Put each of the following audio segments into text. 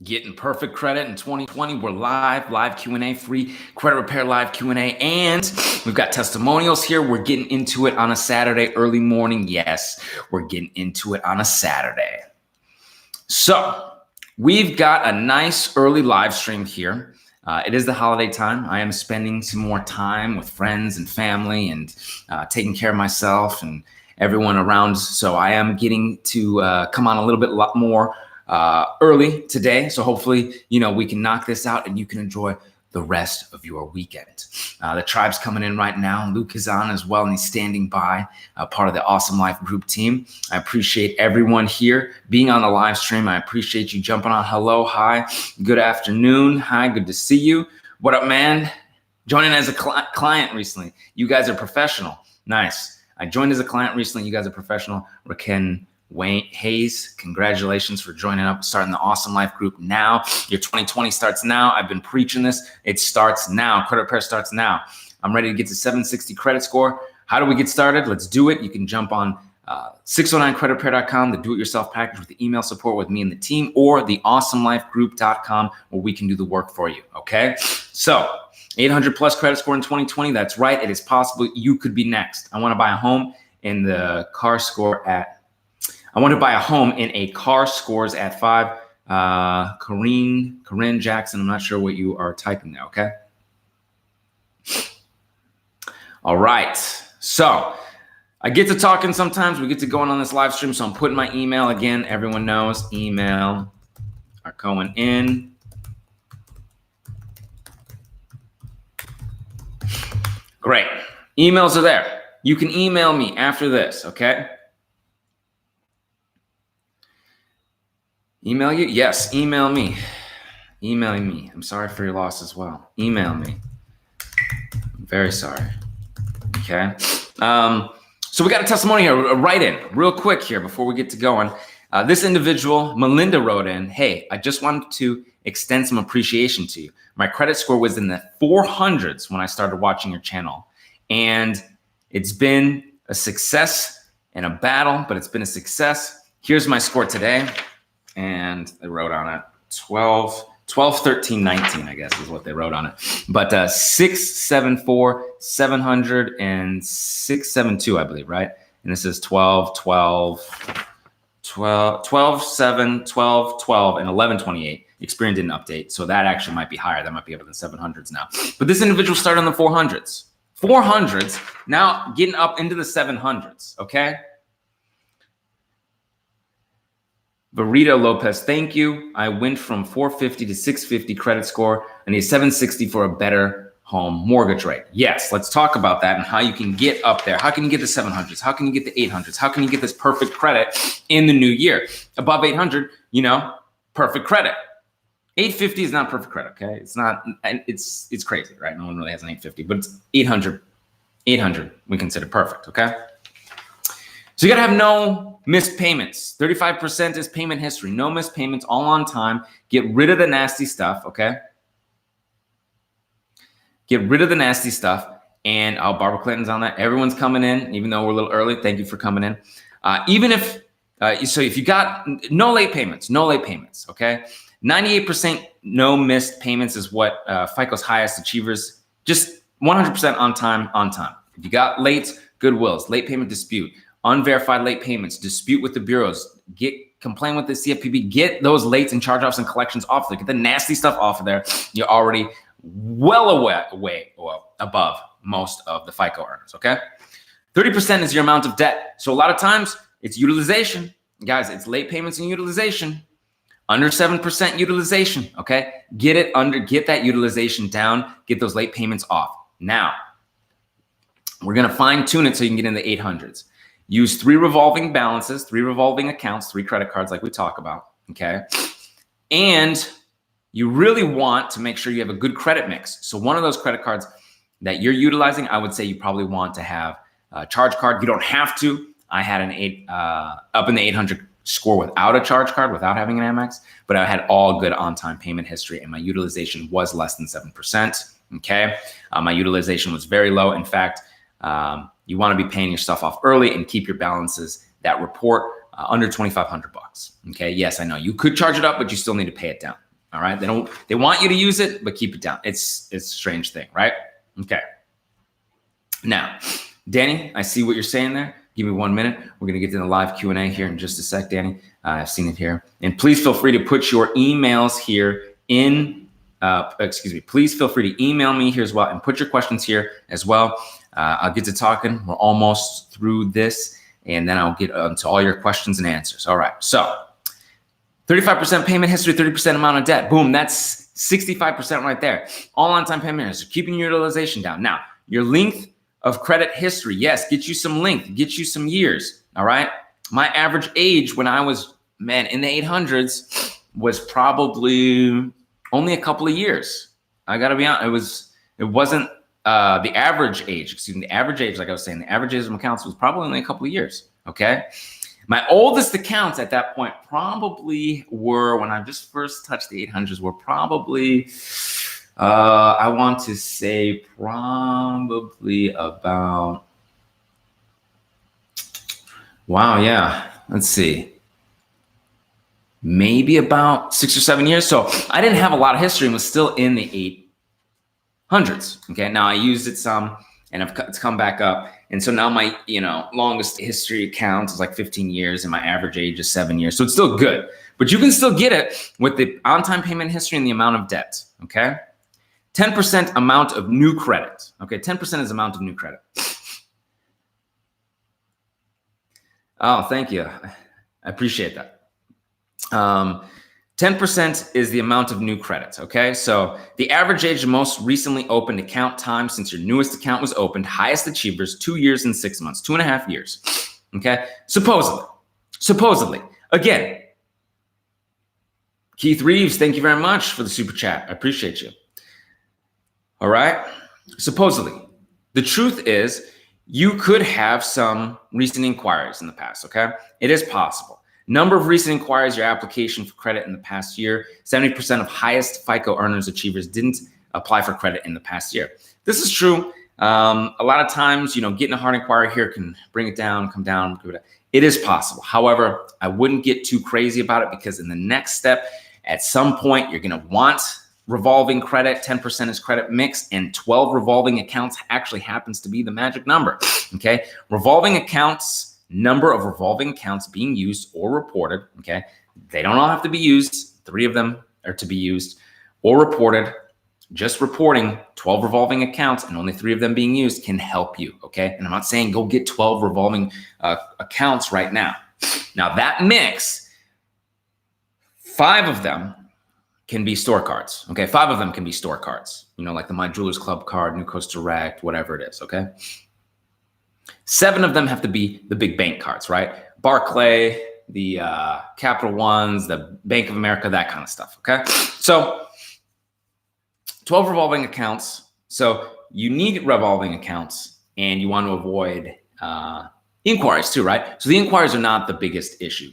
Getting perfect credit in 2020. We're live Q&A, free credit repair live Q&A, and we've got testimonials here. We're getting into it on a Saturday early morning. Yes, we're getting into it on a Saturday. So we've got a nice early live stream here. It is the holiday time. I am spending some more time with friends and family and taking care of myself and everyone around. So I am getting to come on a little bit more early today. So hopefully, we can knock this out and you can enjoy the rest of your weekend. The tribe's coming in right now. Luke is on as well, and he's standing by, part of the Awesome Life group team. I appreciate everyone here being on the live stream. I appreciate you jumping on. Hello, hi, good afternoon. Hi, good to see you. What up, man? Joining as a client recently. You guys are professional. Nice. I joined as a client recently. You guys are professional. Raken Wayne Hayes, congratulations for joining up, starting the Awesome Life group now. Your 2020 starts now. I've been preaching this. It starts now. Credit repair starts now. I'm ready to get to 760 credit score. How do we get started? Let's do it. You can jump on 609creditrepair.com, the do-it-yourself package with the email support with me and the team, or the awesomelifegroup.com where we can do the work for you, okay? So 800 plus credit score in 2020. That's right. It is possible. You could be next. I want to buy a home in the car score at I want to buy a home in a car scores at 5. Corinne Jackson, I'm not sure what you are typing there, okay? All right. So I get to talking sometimes. We get to going on this live stream. So I'm putting my email again. Everyone knows email are going in. Great. Emails are there. You can email me after this, okay? Email you? Yes, email me. Emailing me. I'm sorry for your loss as well. Email me. I'm very sorry. Okay. So we got a testimony here. Write in real quick here before we get to going. This individual, Melinda, wrote in, hey, I just wanted to extend some appreciation to you. My credit score was in the 400s when I started watching your channel. And it's been a success and a battle, but it's been a success. Here's my score today. And they wrote on it 12, 13, 19, I guess is what they wrote on it. But 674, 700, and 672, I believe, right? And this is 12, 12, 12, 12, 7, 12, 12, and 1128. Experian didn't update, so that actually might be higher. That might be up in the 700s now. But this individual started in the 400s. 400s, now getting up into the 700s, okay? Verita Lopez, thank you. I went from 450 to 650 credit score. I need 760 for a better home mortgage rate. Yes, let's talk about that and how you can get up there. How can you get the 700s? How can you get the 800s? How can you get this perfect credit in the new year? Above 800, perfect credit. 850 is not perfect credit, okay? It's not, it's crazy, right? No one really has an 850, but it's 800. 800, we consider perfect, okay? So you gotta have no missed payments. 35% is payment history. No missed payments, all on time. Get rid of the nasty stuff, okay? Get rid of the nasty stuff. And Barbara Clinton's on that. Everyone's coming in, even though we're a little early. Thank you for coming in. Even if, so if you got no late payments, okay? 98% no missed payments is what FICO's highest achievers, just 100% on time. If you got late, goodwills, late payment dispute, unverified late payments, dispute with the bureaus, complain with the CFPB, get those lates and charge-offs and collections off there. Get the nasty stuff off of there. You're already well above most of the FICO earners, okay? 30% is your amount of debt. So a lot of times it's utilization. Guys, it's late payments and utilization. Under 7% utilization, okay? Get that utilization down, get those late payments off. Now, we're gonna fine tune it so you can get in the 800s. Use 3 revolving balances, 3 revolving accounts, 3 credit cards like we talk about, okay? And you really want to make sure you have a good credit mix. So one of those credit cards that you're utilizing, I would say you probably want to have a charge card. You don't have to. I had an up in the 800 score without a charge card, without having an Amex, but I had all good on-time payment history and my utilization was less than 7%, okay? My utilization was very low. In fact, you want to be paying your stuff off early and keep your balances that report under $2,500. Okay. Yes, I know you could charge it up, but you still need to pay it down. All right. They want you to use it, but keep it down. It's a strange thing, right? Okay. Now, Danny, I see what you're saying there. Give me 1 minute. We're going to get to the live Q&A here in just a sec, Danny. I've seen it here. And please feel free to put your emails here in, please feel free to email me here as well and put your questions here as well. I'll get to talking. We're almost through this, and then I'll get to all your questions and answers. All right. So 35% payment history, 30% amount of debt. Boom, that's 65% right there. All on-time payment history, keeping your utilization down. Now, your length of credit history, yes, get you some length, get you some years, all right? My average age when I was, in the 800s was probably only a couple of years. I gotta be honest, it wasn't the average age, the average age, like I was saying, the average age of my accounts was probably only a couple of years, okay? My oldest accounts at that point probably were, when I just first touched the 800s, were probably, I want to say probably about, let's see, maybe about 6 or 7 years. So I didn't have a lot of history and was still in the 800s. Okay, now I used it some and it's come back up. And so now my, longest history account is like 15 years and my average age is 7 years. So it's still good, but you can still get it with the on-time payment history and the amount of debt, okay? 10% amount of new credit, okay? 10% is amount of new credit. Oh, thank you. I appreciate that. 10% is the amount of new credit, okay? So the average age of most recently opened account time since your newest account was opened, highest achievers, 2 years and 6 months, 2.5 years, okay? Supposedly. Again, Keith Reeves, thank you very much for the super chat. I appreciate you. All right? Supposedly. The truth is you could have some recent inquiries in the past, okay? It is possible. Number of recent inquiries, your application for credit in the past year, 70% of highest FICO earners, achievers didn't apply for credit in the past year. This is true. A lot of times, getting a hard inquiry here can bring it down, come down. It is possible. However, I wouldn't get too crazy about it because in the next step, at some point, you're going to want revolving credit. 10% is credit mix, and 12 revolving accounts actually happens to be the magic number, okay? Revolving accounts, number of revolving accounts being used or reported, okay? They don't all have to be used. 3 of them are to be used or reported. Just reporting 12 revolving accounts and only 3 of them being used can help you, okay? And I'm not saying go get 12 revolving accounts right now. Now that mix, 5 of them can be store cards, okay? 5 of them can be store cards, like the My Jewelers Club card, New Coast Direct, whatever it is, okay? 7 of them have to be the big bank cards, right? Barclay, the Capital Ones, the Bank of America, that kind of stuff, okay? So 12 revolving accounts. So you need revolving accounts and you want to avoid inquiries too, right? So the inquiries are not the biggest issue.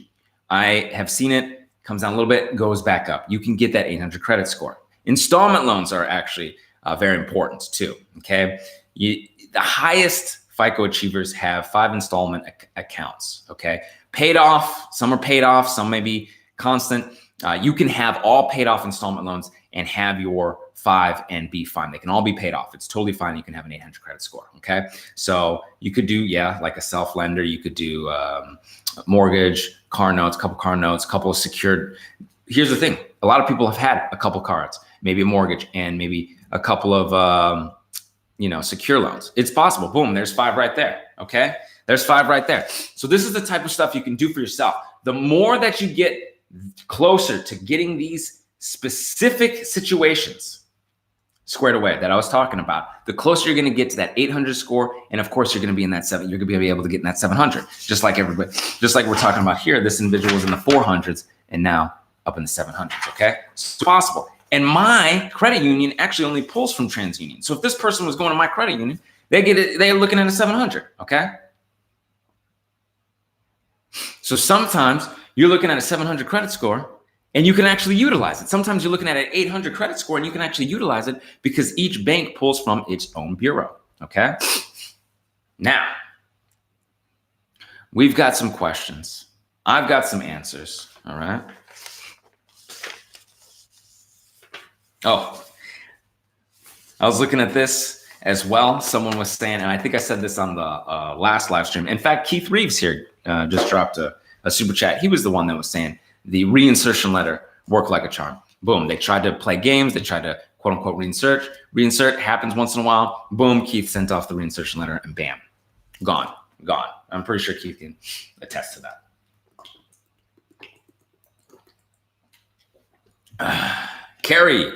I have seen it, comes down a little bit, goes back up. You can get that 800 credit score. Installment loans are actually very important too, okay? The highest FICO achievers have 5 installment accounts, okay? Paid off, some are paid off, some may be constant. You can have all paid off installment loans and have your 5 and be fine. They can all be paid off. It's totally fine. You can have an 800 credit score, okay? So you could do, like a self-lender. You could do mortgage, car notes, couple of secured. Here's the thing. A lot of people have had a couple cards, maybe a mortgage and maybe a couple of, secure loans. It's possible. Boom, there's 5 right there, okay? There's 5 right there. So this is the type of stuff you can do for yourself. The more that you get closer to getting these specific situations squared away that I was talking about, the closer you're going to get to that 800 score. And of course, you're going to be in that 7. You're going to be able to get in that 700, just like everybody, just like we're talking about here. This individual was in the 400s and now up in the 700s. Okay, so it's possible. And my credit union actually only pulls from TransUnion. So if this person was going to my credit union, they get it. They're looking at a 700. Okay. So sometimes you're looking at a 700 credit score and you can actually utilize it. Sometimes you're looking at an 800 credit score and you can actually utilize it because each bank pulls from its own bureau, okay? Now, we've got some questions. I've got some answers, all right? Oh, I was looking at this as well. Someone was saying, and I think I said this on the last live stream. In fact, Keith Reeves here just dropped a super chat. He was the one that was saying the reinsertion letter worked like a charm. Boom. They tried to play games. They tried to quote unquote reinsert. Reinsert happens once in a while. Boom. Keith sent off the reinsertion letter and bam, gone. I'm pretty sure Keith can attest to that. Carrie,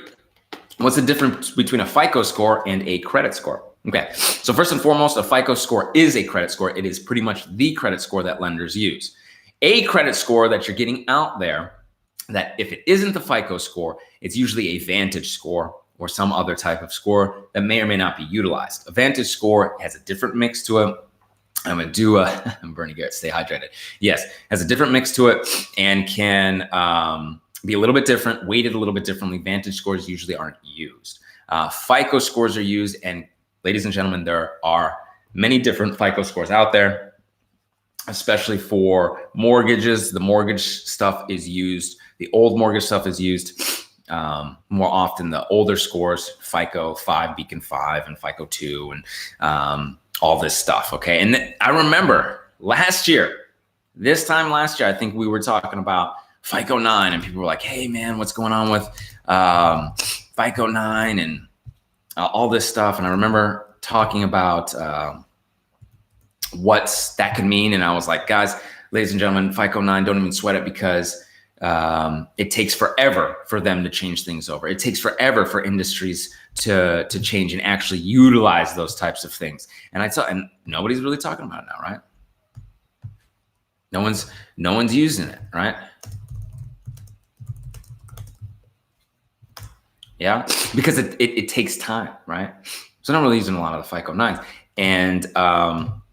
what's the difference between a FICO score and a credit score? Okay, so first and foremost, a FICO score is a credit score. It is pretty much the credit score that lenders use. A credit score that you're getting out there, that if it isn't the FICO score, it's usually a Vantage score or some other type of score that may or may not be utilized. A Vantage score has a different mix to it. I'm going to do I'm Bernie Garrett, stay hydrated. Yes, has a different mix to it and can be a little bit different, weighted a little bit differently. Vantage scores usually aren't used. FICO scores are used, and ladies and gentlemen, there are many different FICO scores out there, especially for mortgages. The mortgage stuff is used. The old mortgage stuff is used more often. The older scores, FICO 5, Beacon 5, and FICO 2, and all this stuff, okay? And I remember this time last year, I think we were talking about FICO 9, and people were like, hey man, what's going on with FICO 9 and all this stuff. And I remember talking about what that could mean. And I was like, guys, ladies and gentlemen, FICO 9, don't even sweat it, because it takes forever for them to change things over. It takes forever for industries to change and actually utilize those types of things. And nobody's really talking about it now, right? No one's using it, right? Yeah, because it takes time, right? So I'm not really using a lot of the FICO 9s. And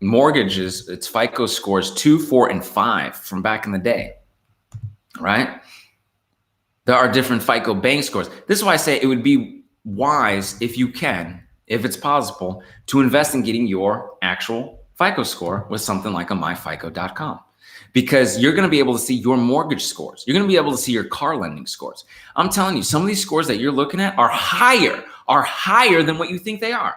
mortgages, it's FICO scores 2, 4, and 5 from back in the day, right? There are different FICO bank scores. This is why I say it would be wise, if you can, if it's possible, to invest in getting your actual FICO score with something like a myfico.com. Because you're going to be able to see your mortgage scores. You're going to be able to see your car lending scores. I'm telling you, some of these scores that you're looking at are higher than what you think they are.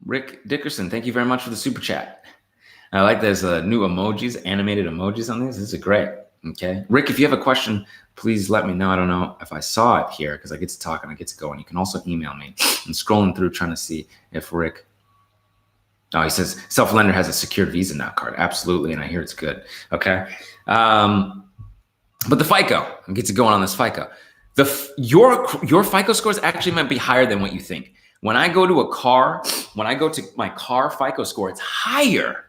Rick Dickerson, thank you very much for the super chat. I like there's new emojis, animated emojis on these. This is great. Okay. Rick, if you have a question, please let me know. I don't know if I saw it here because I get to talk and I get to go. And you can also email me. I'm scrolling through trying to see if Rick. Oh, he says self-lender has a secured Visa now card. Absolutely. And I hear it's good. Okay. But the FICO, I'll get to going on this FICO. Your FICO scores actually might be higher than what you think. When I go to my car FICO score, it's higher.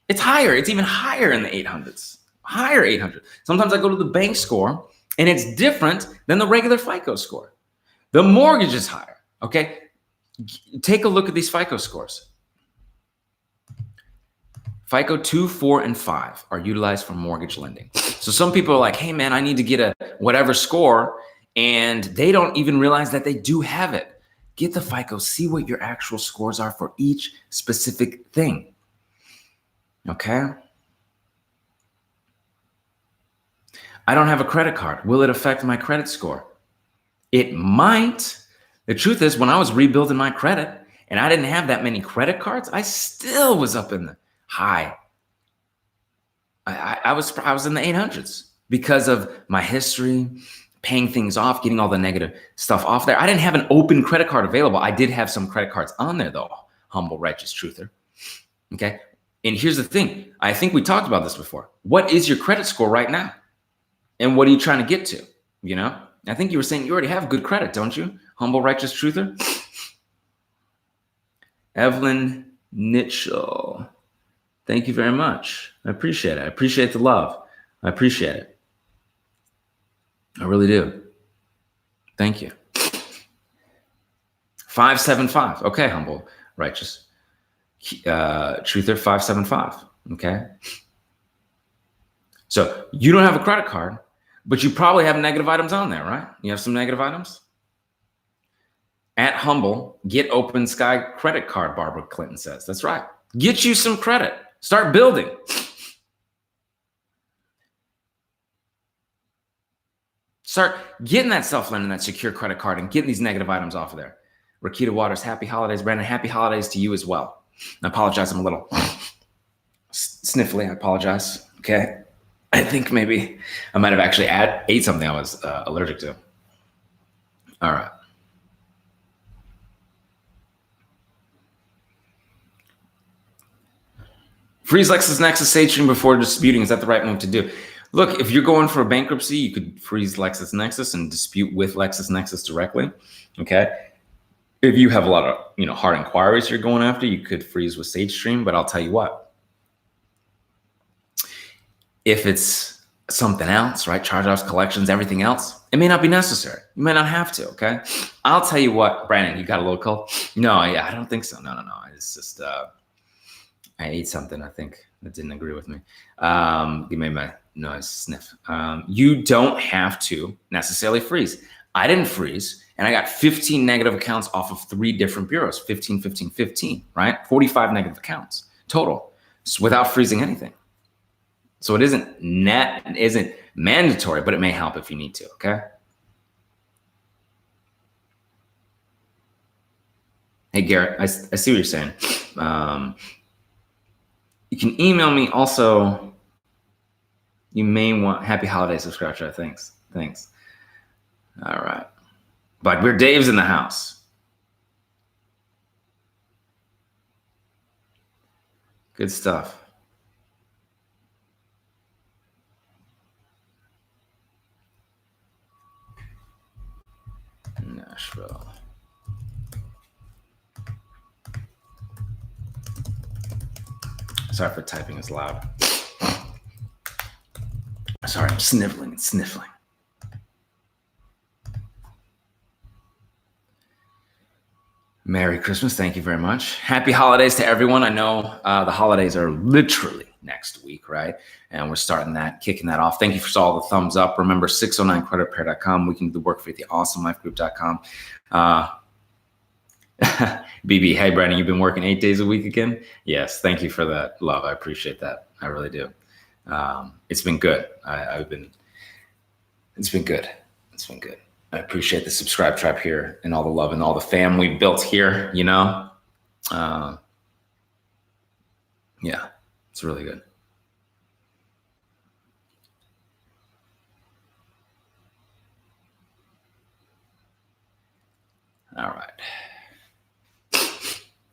It's higher. It's even higher in the 800s. Higher 800. Sometimes I go to the bank score and it's different than the regular FICO score. The mortgage is higher. Okay. Take a look at these FICO scores. FICO 2, 4, and 5 are utilized for mortgage lending. So some people are like, hey man, I need to get a whatever score, and they don't even realize that they do have it. Get the FICO, see what your actual scores are for each specific thing. Okay. I don't have a credit card. Will it affect my credit score? It might. The truth is, when I was rebuilding my credit and I didn't have that many credit cards, I still was up in the high. I was in the 800s because of my history, paying things off, getting all the negative stuff off there. I didn't have an open credit card available. I did have some credit cards on there though, humble, righteous truther. Okay. And here's the thing. I think we talked about this before. What is your credit score right now? And what are you trying to get to? You know, I think you were saying you already have good credit, don't you? Humble, righteous truther. Evelyn Nitchell. Thank you very much. I appreciate it. I appreciate the love. I appreciate it. I really do. Thank you. 575. Okay, humble, righteous. Truther 575. Okay. So you don't have a credit card, but you probably have negative items on there, right? You have some negative items? At Humble, get Open Sky credit card, Barbara Clinton says. That's right. Get you some credit. Start building. Start getting that self-lending, that secure credit card, and getting these negative items off of there. Rakita Waters, happy holidays. Brandon, happy holidays to you as well. I apologize, I'm a little sniffly. I apologize. Okay. I think maybe I might have actually ate something I was allergic to. All right. Freeze LexisNexis Sage Stream before disputing. Is that the right move to do? Look, if you're going for a bankruptcy, you could freeze LexisNexis and dispute with LexisNexis directly. Okay. If you have a lot of hard inquiries you're going after, you could freeze with Sage Stream. But I'll tell you what, if it's something else, right? Charge-offs, collections, everything else, it may not be necessary. You may not have to. Okay. I'll tell you what, Brandon, you got a little cold? No, yeah, I don't think so. No. It's just I ate something, I think, that didn't agree with me. You made my nose sniff. You don't have to necessarily freeze. I didn't freeze, and I got 15 negative accounts off of 3 different bureaus, 15, 15, 15, right? 45 negative accounts total, without freezing anything. So it isn't mandatory, but it may help if you need to, okay? Hey, Garrett, I see what you're saying. You can email me also. You may want happy holidays, subscriber. Thanks. All right. But we're Dave's in the house. Good stuff. Nashville. Sorry for typing as loud. Sorry, I'm sniffling. Merry Christmas. Thank you very much. Happy holidays to everyone. I know the holidays are literally next week, right? And we're kicking that off. Thank you for all the thumbs up. Remember, 609creditrepair.com. We can do the work for you at theawesomelifegroup.com. BB, hey, Brandon, you've been working 8 days a week again? Yes, thank you for that love. I appreciate that. I really do. It's been good. It's been good. I appreciate the subscribe tribe here and all the love and all the fam we built here, Yeah, it's really good. All right.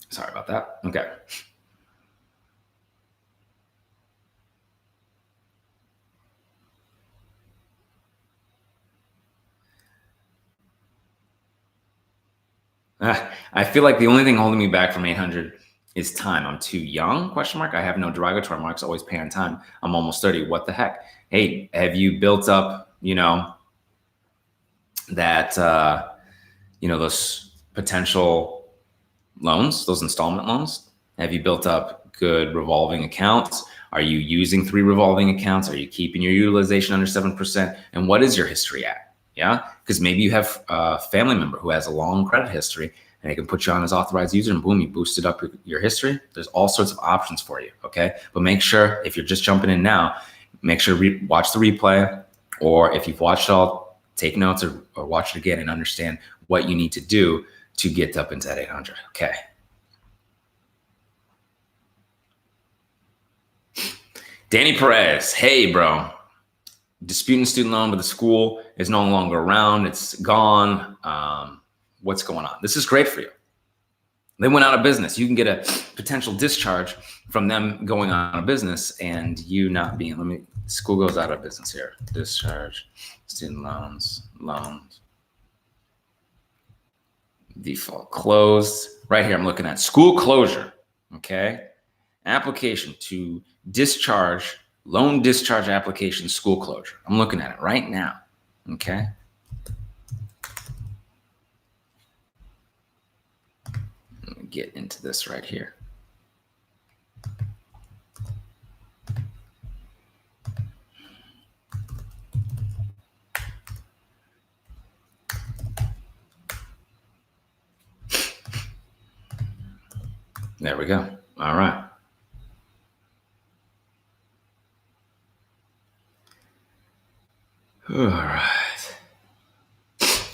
Sorry about that. Okay. I feel like the only thing holding me back from 800 is time. I'm too young, ? I have no derogatory marks, always pay on time. I'm almost 30. What the heck? Hey, have you built up, that, those potential loans, those installment loans? Have you built up good revolving accounts? Are you using 3 revolving accounts? Are you keeping your utilization under 7%? And what is your history at? Yeah, because maybe you have a family member who has a long credit history and they can put you on as authorized user and boom, you boosted up your history. There's all sorts of options for you, okay? But make sure, if you're just jumping in now, make sure to watch the replay, or if you've watched it all, take notes or watch it again and understand what you need to do to get up into that 800, okay? Danny Perez, hey, bro. Disputing student loan, but the school is no longer around. It's gone. What's going on? This is great for you. They went out of business. You can get a potential discharge from them going out of business and you not being, school goes out of business here. Discharge, student loans, default closed. Right here, I'm looking at school closure, okay? Application to discharge, loan discharge application, school closure. I'm looking at it right now, okay? Let me get into this right here. There we go. All right. All right.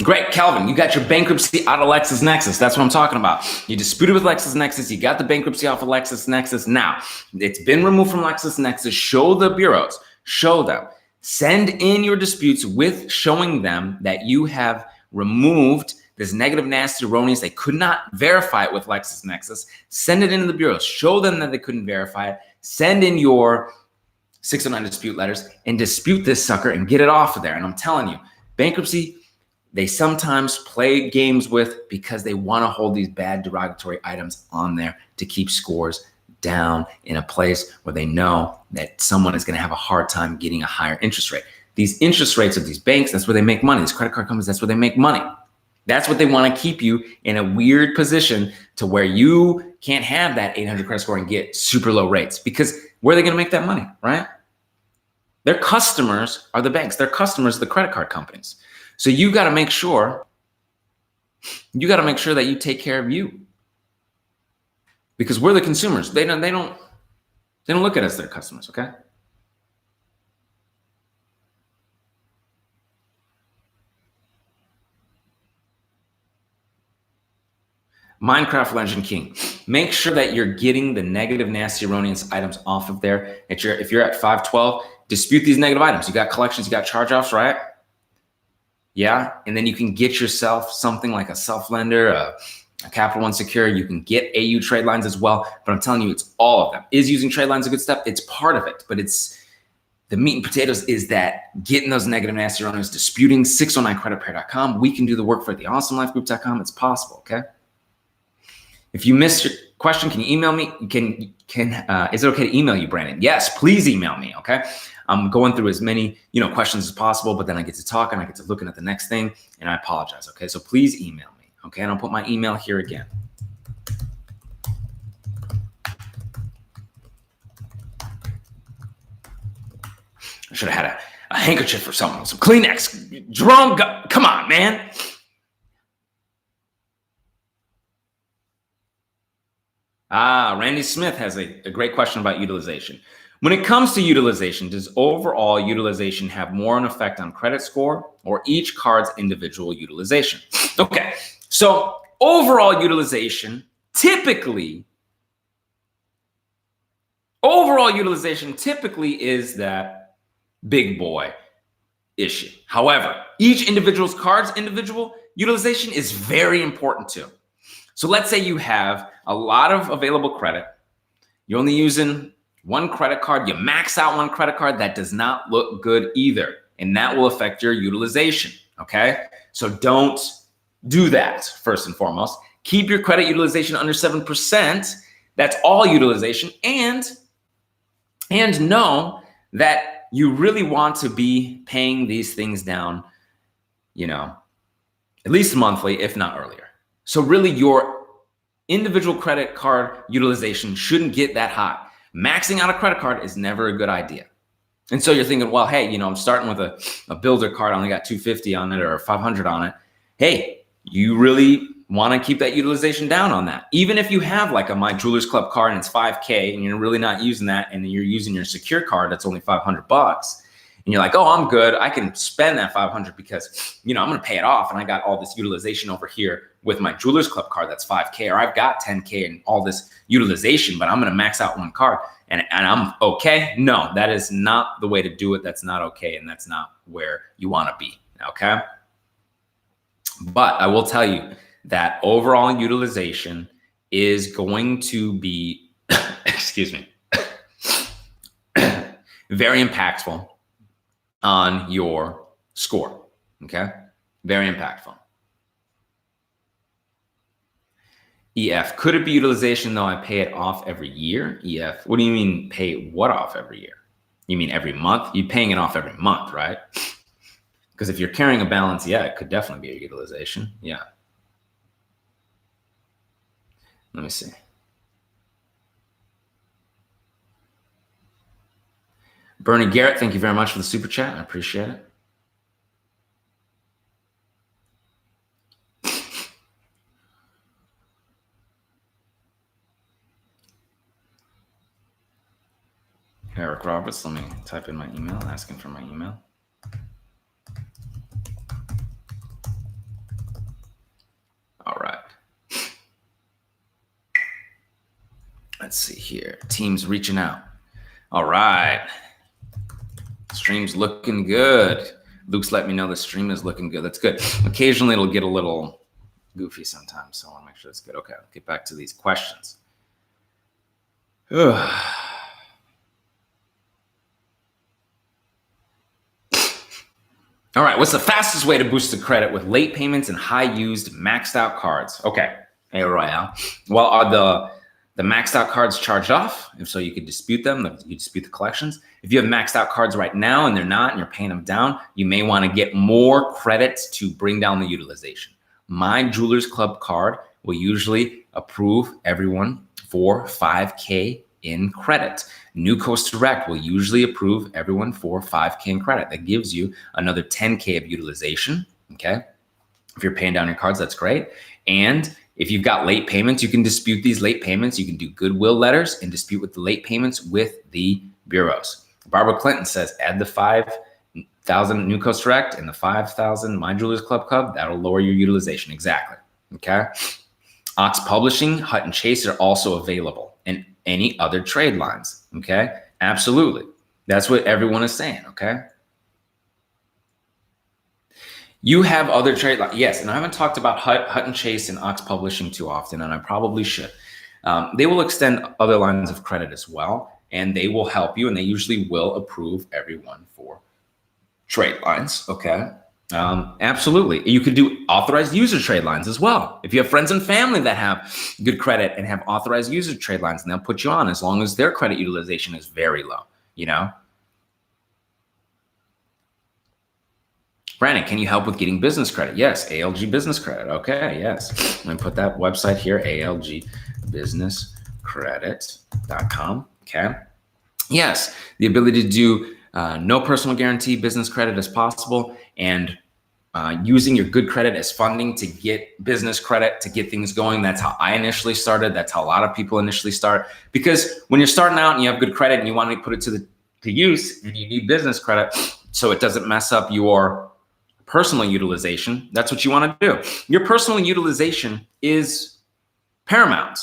Great, Calvin, you got your bankruptcy out of LexisNexis. That's what I'm talking about. You disputed with LexisNexis. You got the bankruptcy off of LexisNexis. Now, it's been removed from LexisNexis. Show the bureaus. Show them. Send in your disputes with showing them that you have removed this negative, nasty, erroneous. They could not verify it with LexisNexis. Send it into the bureaus. Show them that they couldn't verify it. Send in your 609 dispute letters and dispute this sucker and get it off of there. And I'm telling you, bankruptcy, they sometimes play games with because they want to hold these bad derogatory items on there to keep scores down in a place where they know that someone is going to have a hard time getting a higher interest rate. These interest rates of these banks, that's where they make money. These credit card companies, that's where they make money. That's what they want to keep you in a weird position to where you can't have that 800 credit score and get super low rates, because where are they going to make that money, right? Their customers are the banks. Their customers are the credit card companies. So you got to make sure that you take care of you, because we're the consumers. They don't look at us as their customers, okay? Minecraft Legend King. Make sure that you're getting the negative, nasty, erroneous items off of there. If you're at 512, dispute these negative items. You got collections, you got charge-offs, right? Yeah, and then you can get yourself something like a self-lender, a Capital One Secure. You can get AU trade lines as well, but I'm telling you, it's all of them. Is using trade lines a good step? It's part of it, but it's the meat and potatoes is that getting those negative, nasty, erroneous, disputing 609creditrepair.com. We can do the work for theawesomelifegroup.com. It's possible, okay? If you missed your question, can you email me? Is it okay to email you, Brandon? Yes, please email me, okay? I'm going through as many, questions as possible, but then I get to talk and I get to looking at the next thing, and I apologize, okay? So please email me, okay? And I'll put my email here again. I should have had a handkerchief or something, some Kleenex. Jerome, come on, man. Randy Smith has a great question about utilization. When it comes to utilization, does overall utilization have more an effect on credit score or each card's individual utilization? Okay, so overall utilization typically is that big boy issue. However, each individual's card's individual utilization is very important too. So let's say you have a lot of available credit. You're only using one credit card. You max out one credit card. That does not look good either. And that will affect your utilization, okay? So don't do that, first and foremost. Keep your credit utilization under 7%. That's all utilization. And know that you really want to be paying these things down, at least monthly, if not earlier. So really your individual credit card utilization shouldn't get that high. Maxing out a credit card is never a good idea. And so you're thinking, well, hey, I'm starting with a builder card. I only got 250 on it or 500 on it. Hey, you really want to keep that utilization down on that. Even if you have like a My Jewelers Club card and it's $5K and you're really not using that, and you're using your secure card that's only $500, and you're like, oh, I'm good. I can spend that $500 because, I'm going to pay it off. And I got all this utilization over here with my Jewelers Club card that's $5K, or I've got $10K and all this utilization, but I'm going to max out one card and I'm okay. No, that is not the way to do it. That's not okay. And that's not where you want to be. Okay. But I will tell you that overall utilization is going to be, excuse me, very impactful on your score, okay? Very impactful. EF, could it be utilization though I pay it off every year? EF, what do you mean pay what off every year? You mean every month? You're paying it off every month, right? Because if you're carrying a balance, yeah, it could definitely be a utilization, yeah. Let me see. Bernie Garrett, thank you very much for the super chat. I appreciate it. Eric Roberts, let me type in my email, asking for my email. Let's see here. Team's reaching out. All right. Stream's looking good. Luke's let me know the stream is looking good. That's good. Occasionally it'll get a little goofy sometimes, so I want to make sure it's good. Okay, I'll get back to these questions. Ugh. All right, what's the fastest way to boost the credit with late payments and high used maxed out cards? Okay, hey Royale. Well, are the maxed out cards charged off? If so, you could dispute them. You dispute the collections. If you have maxed out cards right now and they're not, and you're paying them down, you may want to get more credits to bring down the utilization. My Jewelers Club card will usually approve everyone for $5K in credit. New Coast Direct will usually approve everyone for $5K in credit. That gives you another $10K of utilization, okay? If you're paying down your cards, that's great. And if you've got late payments, you can dispute these late payments. You can do goodwill letters and dispute with the late payments with the bureaus. Barbara Clinton says, add the 5,000 New Coast Direct and the 5,000 My Jewelers Club. That'll lower your utilization. Exactly, okay? Ox Publishing, Hut and Chase are also available, and any other trade lines, okay? Absolutely. That's what everyone is saying, okay? You have other trade lines. Yes, and I haven't talked about Hut and Chase and Ox Publishing too often, and I probably should. They will extend other lines of credit as well, and they will help you, and they usually will approve everyone for trade lines, okay? Absolutely. You could do authorized user trade lines as well. If you have friends and family that have good credit and have authorized user trade lines, and they'll put you on as long as their credit utilization is very low, you know? Brandon, can you help with getting business credit? Yes, ALG Business Credit. Okay, yes. Let me put that website here, algbusinesscredit.com. Okay. Yes, the ability to do no personal guarantee business credit as possible, and using your good credit as funding to get business credit, to get things going. That's how I initially started. That's how a lot of people initially start. Because when you're starting out and you have good credit and you want to put it to use, and you need business credit so it doesn't mess up your personal utilization, that's what you want to do. Your personal utilization is paramount.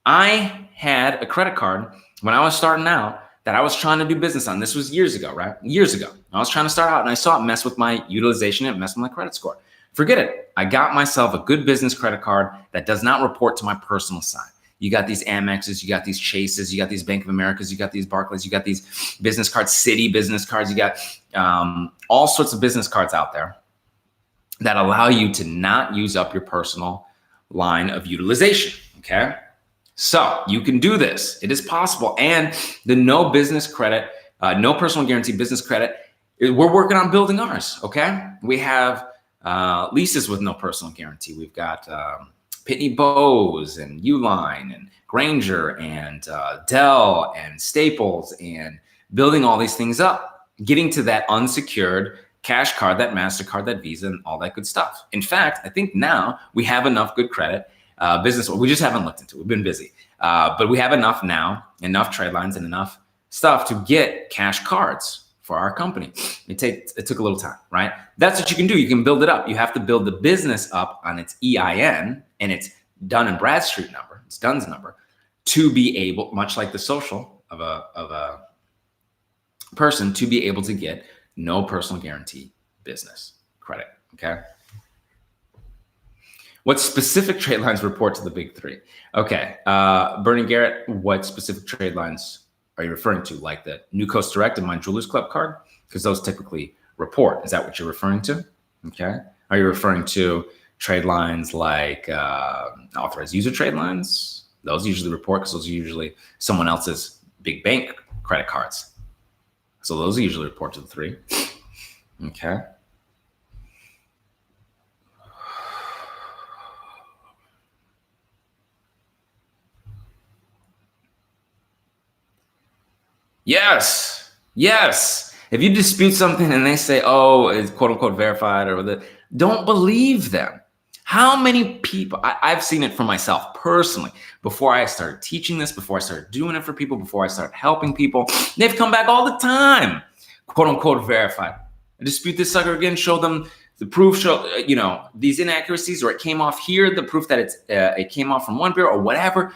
I had a credit card when I was starting out that I was trying to do business on. This was years ago, right? Years ago. I was trying to start out and I saw it mess with my utilization and mess with my credit score. Forget it. I got myself a good business credit card that does not report to my personal side. You got these Amexes, you got these Chases, you got these Bank of Americas, you got these Barclays, you got these business cards, Citi business cards, you got all sorts of business cards out there that allow you to not use up your personal line of utilization, okay? So you can do this. It is possible. And the no business credit, no personal guarantee business credit, we're working on building ours, okay? We have leases with no personal guarantee. We've got Pitney Bowes and Uline and Granger and Dell and Staples, and building all these things up, getting to that unsecured cash card, that MasterCard, that Visa, and all that good stuff. In fact, I think now we have enough good credit business. We just haven't looked into it. We've been busy, but we have enough now, enough trade lines and enough stuff to get cash cards for our company. It took a little time, right? That's what you can do. You can build it up. You have to build the business up on its EIN and its Dun & Bradstreet number, its Dunn's number, to be able, much like the social of a person, to be able to get no personal guarantee business credit, okay? What specific trade lines report to the big three? Okay, Bernie Garrett, what specific trade lines are you referring to? Like the New Coast Direct and My Jewelers Club card? Because those typically report. Is that what you're referring to? Okay. Are you referring to trade lines like authorized user trade lines? Those usually report because those are usually someone else's big bank credit cards. So those usually report to the three. Okay. Yes. Yes. If you dispute something and they say, oh, it's quote unquote verified or whatever, don't believe them. How many people, I've seen it for myself personally, before I started teaching this, before I started doing it for people, before I started helping people, they've come back all the time, quote unquote verified. I dispute this sucker again, show them the proof, show, you know, these inaccuracies, or it came off here, the proof that it came off from one bureau or whatever.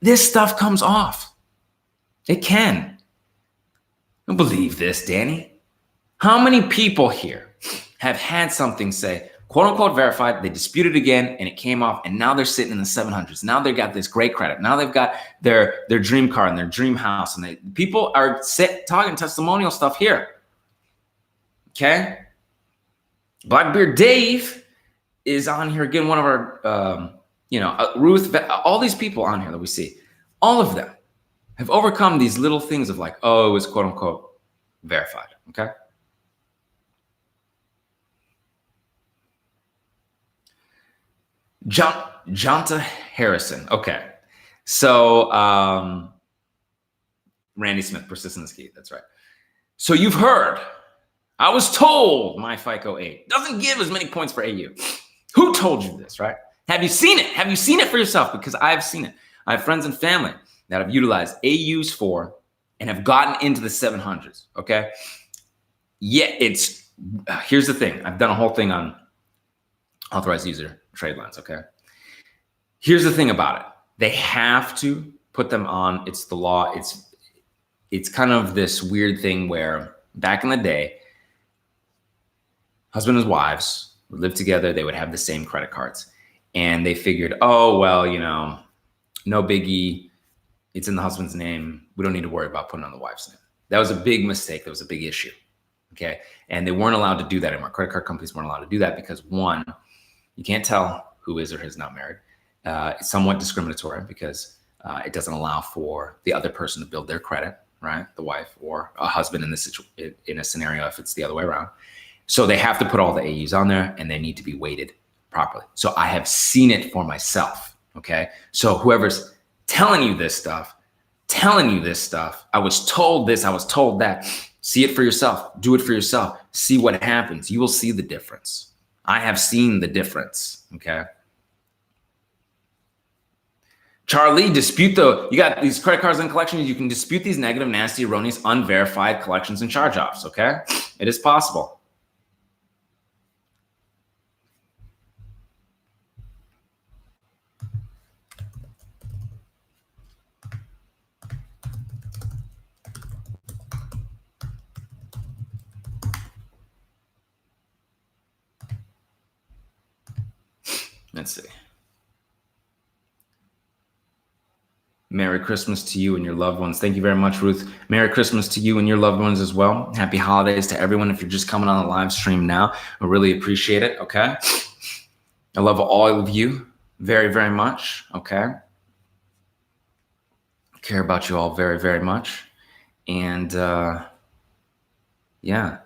this stuff comes off. It can. Don't believe this, Danny. How many people here have had something say, quote unquote verified, they disputed again and it came off, and now they're sitting in the 700s. Now they've got this great credit. Now they've got their dream car and their dream house, and people are talking testimonial stuff here. Okay? Blackbeard Dave is on here again, one of our, Ruth, all these people on here that we see, all of them have overcome these little things of like, oh, it was quote unquote verified. Okay? Jonta Harrison. Okay. So, Randy Smith, persistence is key. That's right. So you've heard, I was told my FICO 8 doesn't give as many points for AU. Who told you this, right? Have you seen it? Have you seen it for yourself? Because I've seen it. I have friends and family that have utilized AUs for and have gotten into the 700s. Okay. Yeah. Here's the thing. I've done a whole thing on authorized user trade lines. Okay. Here's the thing about it. They have to put them on. It's the law. It's kind of this weird thing where back in the day, husband and wives would live together. They would have the same credit cards, and they figured, oh, well, no biggie. It's in the husband's name. We don't need to worry about putting on the wife's name. That was a big mistake. That was a big issue. Okay. And they weren't allowed to do that anymore. Credit card companies weren't allowed to do that because, one, you can't tell who is or is not married. It's somewhat discriminatory because it doesn't allow for the other person to build their credit, right? The wife or a husband in a scenario if it's the other way around. So they have to put all the AUs on there, and they need to be weighted properly. So I have seen it for myself, okay? So whoever's telling you this stuff, I was told this, I was told that. See it for yourself. Do it for yourself. See what happens. You will see the difference. I have seen the difference, okay? Charlie, you got these credit cards and collections. You can dispute these negative, nasty, erroneous, unverified collections and charge-offs, okay? It is possible. Let's see. Merry Christmas to you and your loved ones. Thank you very much, Ruth. Merry Christmas to you and your loved ones as well. Happy holidays to everyone. If you're just coming on the live stream now, I really appreciate it, okay? I love all of you very, very much, okay? I care about you all very, very much. And yeah.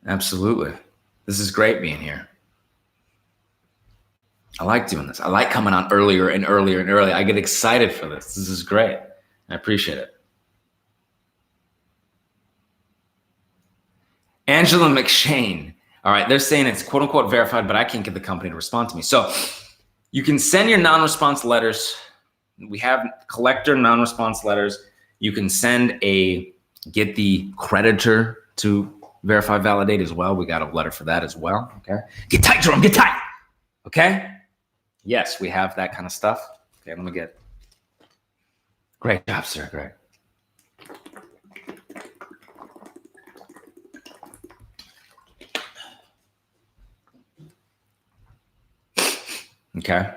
Absolutely. This is great being here. I like doing this. I like coming on earlier and earlier and earlier. I get excited for this. This is great. I appreciate it. Angela McShane. All right. They're saying it's quote unquote verified, but I can't get the company to respond to me. So you can send your non-response letters. We have collector non-response letters. You can get the creditor to verify, validate as well. We got a letter for that as well. Okay. Get tight, Jerome. Get tight. Okay. Yes, we have that kind of stuff. Okay. Let me get. Great job, sir. Great. Okay.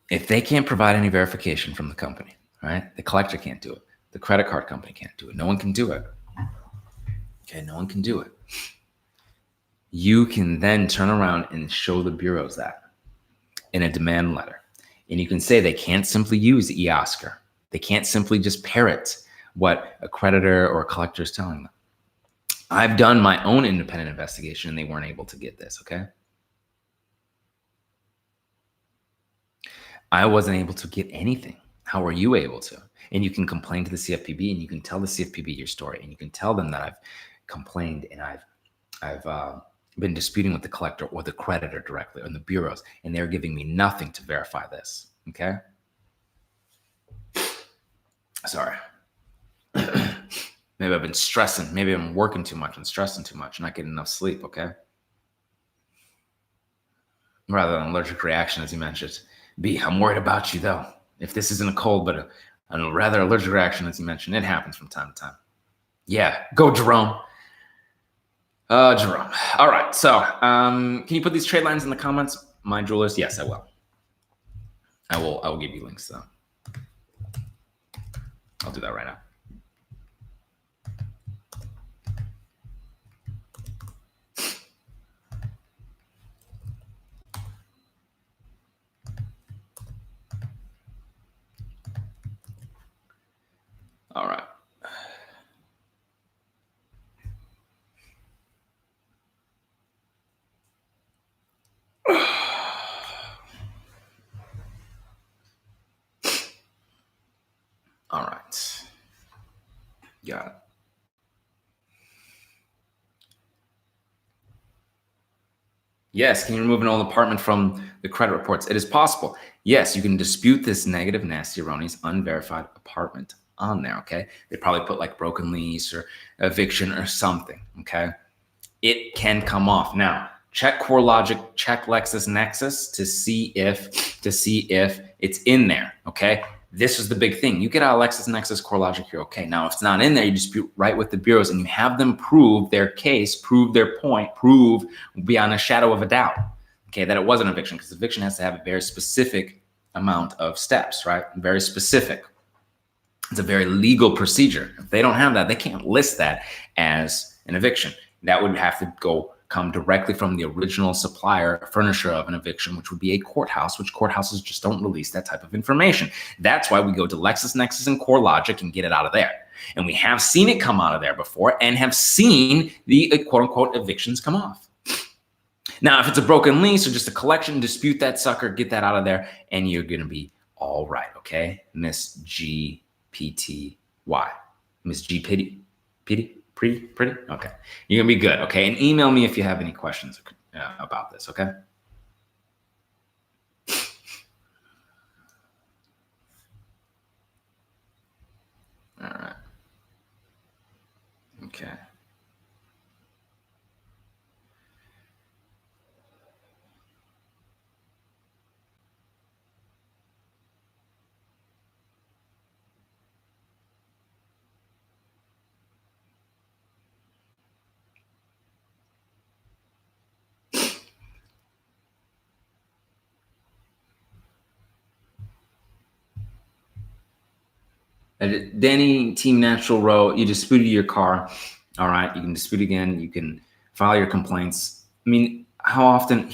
If they can't provide any verification from the company, right? The collector can't do it. The credit card company can't do it. No one can do it. Okay, no one can do it. You can then turn around and show the bureaus that in a demand letter. And you can say they can't simply use eOscar. They can't simply just parrot what a creditor or a collector is telling them. I've done my own independent investigation and they weren't able to get this, okay? I wasn't able to get anything. How are you able to? And you can complain to the CFPB and you can tell the CFPB your story and you can tell them that I've complained and I've been disputing with the collector or the creditor directly or the bureaus, and they're giving me nothing to verify this, okay? Sorry. Maybe I've been stressing. Maybe I'm working too much and stressing too much, not getting enough sleep, okay? Rather than allergic reaction, as you mentioned. B, I'm worried about you, though. If this isn't a cold, but a rather allergic reaction, as you mentioned, it happens from time to time. Yeah, go Jerome. Jerome. All right, so can you put these trade lines in the comments, my jewelers? Yes, I will. I will give you links, though. I'll do that right now. All right. All right. Got it. Yes, can you remove an old apartment from the credit reports? It is possible. Yes, you can dispute this negative, nasty, erroneous, unverified apartment on there, okay? They probably put like broken lease or eviction or something, okay? It can come off. Now, check CoreLogic, check LexisNexis to see if it's in there, okay? This is the big thing. You get out of LexisNexis, CoreLogic, you're okay. Now, if it's not in there, you dispute right with the bureaus and you have them prove their case, prove their point, prove beyond a shadow of a doubt, okay, that it was an eviction, because eviction has to have a very specific amount of steps, right? Very specific. It's a very legal procedure. If they don't have that, they can't list that as an eviction. That would have to come directly from the original supplier, furnisher of an eviction, which would be a courthouse, which courthouses just don't release that type of information. That's why we go to LexisNexis and CoreLogic and get it out of there. And we have seen it come out of there before and have seen the quote unquote evictions come off. Now, if it's a broken lease or just a collection, dispute that sucker, get that out of there, and you're going to be all right, okay? Miss GPTY. Miss GPT? Pretty? Okay. You're going to be good, okay? And email me if you have any questions about this, okay? All right. Okay. Danny, Team Natural Row, you disputed your car. All right, you can dispute again. You can file your complaints. I mean, how often?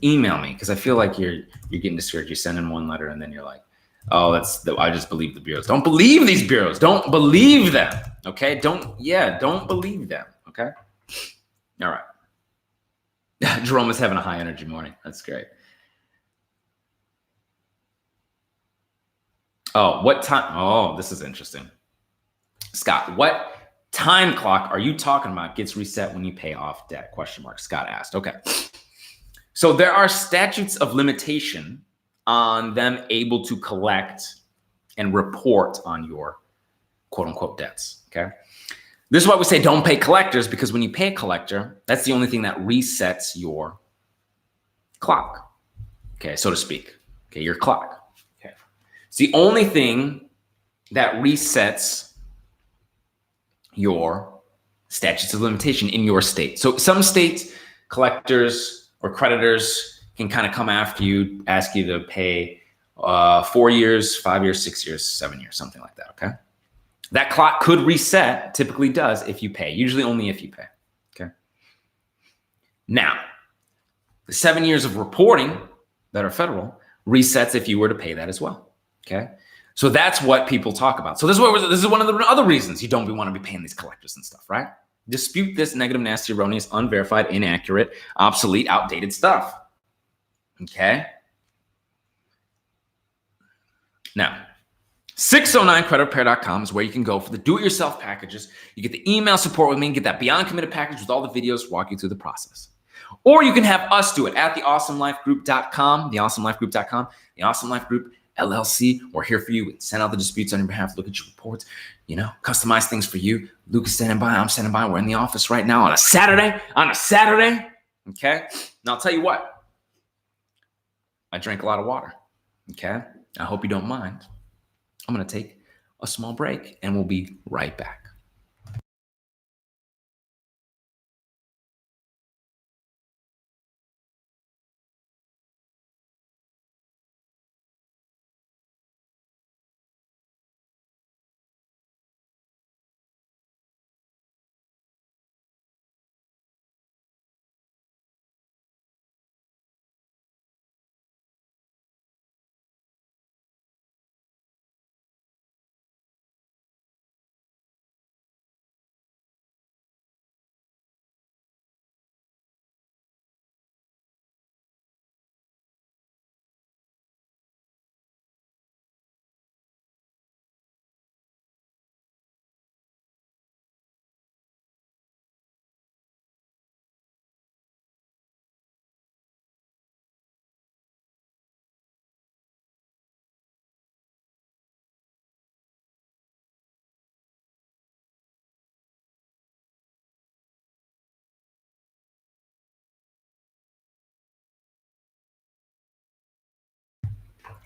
Email me, because I feel like you're getting discouraged. You send in one letter and then you're like, oh, I just believe the bureaus. Don't believe these bureaus. Don't believe them. Okay, don't believe them. Okay, all right. Jerome is having a high energy morning. That's great. Oh, what time? Oh, this is interesting. Scott, what time clock are you talking about gets reset when you pay off debt? Question mark. Scott asked. Okay. So there are statutes of limitation on them able to collect and report on your quote unquote debts. Okay. This is why we say don't pay collectors, because when you pay a collector, that's the only thing that resets your clock. Okay. So to speak. Okay. Your clock. Okay. It's the only thing that resets your statutes of limitation in your state. So some states, collectors or creditors can kind of come after you, ask you to pay 4 years, 5 years, 6 years, 7 years, something like that, okay? That clock could reset, typically does if you pay, usually only if you pay, okay? Now, the 7 years of reporting that are federal resets if you were to pay that as well, okay? So that's what people talk about. So this is one of the other reasons you don't want to be paying these collectors and stuff, right? Dispute this negative, nasty, erroneous, unverified, inaccurate, obsolete, outdated stuff. Okay. Now, 609creditrepair.com is where you can go for the do-it-yourself packages. You get the email support with me and get that Beyond Committed package with all the videos, walk you through the process. Or you can have us do it at theawesomelifegroup.com, theawesomelifegroup.com, the Awesome Life Group LLC. We're here for you. We send out the disputes on your behalf, look at your reports, customize things for you. Luke is standing by. I'm standing by. We're in the office right now on a Saturday. Okay. Now I'll tell you what. I drank a lot of water. Okay. I hope you don't mind. I'm going to take a small break and we'll be right back.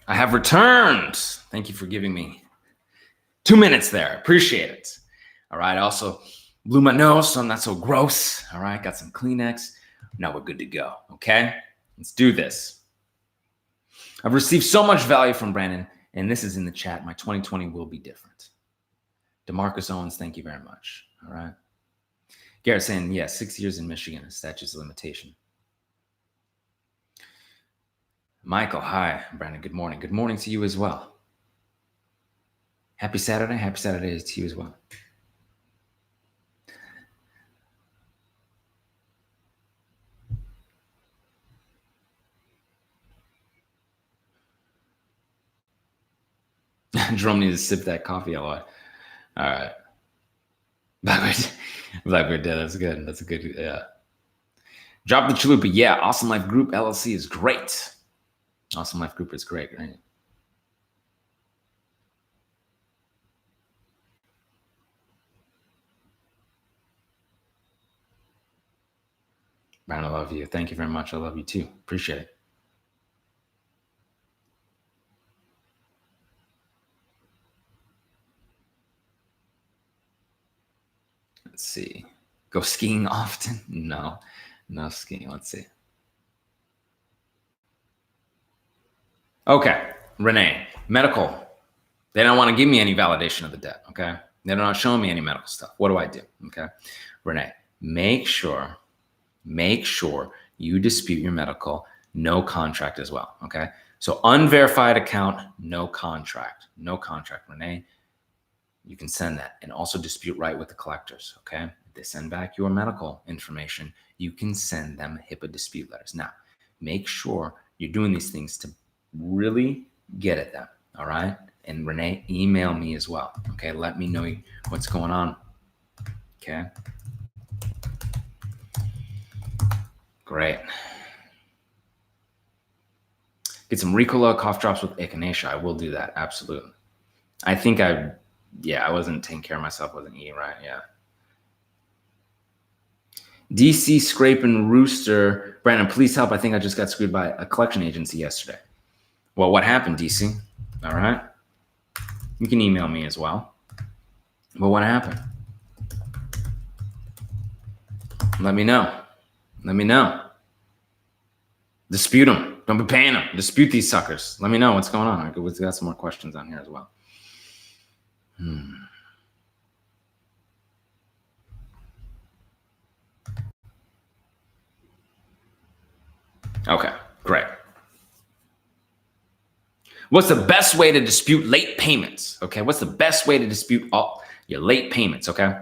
I have returned. Thank you for giving me 2 minutes there. Appreciate it. All right. I also blew my nose, so I'm not so gross. All right. Got some Kleenex. Now we're good to go. Okay. Let's do this. I've received so much value from Brandon, and this is in the chat. My 2020 will be different. DeMarcus Owens, thank you very much. All right. Garrett saying, yeah, 6 years in Michigan, a statute of limitation. Michael, hi. Brandon, good morning. Good morning to you as well. Happy Saturday. Happy Saturday to you as well. Jerome needs to sip that coffee a lot. All right. Blackbird dead. That's good. That's a good, yeah. Drop the chalupa. Yeah. Awesome Life Group LLC is great. Awesome Life Group is great, right? Brian, I love you. Thank you very much. I love you too. Appreciate it. Let's see. Go skiing often? No skiing. Let's see. Okay. Renee, medical. They don't want to give me any validation of the debt. Okay. They're not showing me any medical stuff. What do I do? Okay. Renee, make sure you dispute your medical, no contract as well. Okay. So unverified account, no contract, Renee. You can send that and also dispute right with the collectors. Okay. If they send back your medical information, you can send them HIPAA dispute letters. Now, make sure you're doing these things to really get at them. All right. And Renee, email me as well. Okay. Let me know what's going on. Okay. Great. Get some Ricola cough drops with echinacea. I will do that. Absolutely. I think I wasn't taking care of myself. Wasn't eating right. Yeah. DC Scraping Rooster. Brandon, please help. I think I just got screwed by a collection agency yesterday. Well, what happened, DC? All right. You can email me as well. But what happened? Let me know. Dispute them. Don't be paying them. Dispute these suckers. Let me know what's going on. We've got some more questions on here as well. Okay, great. What's the best way to dispute late payments? Okay, what's the best way to dispute all your late payments? Okay,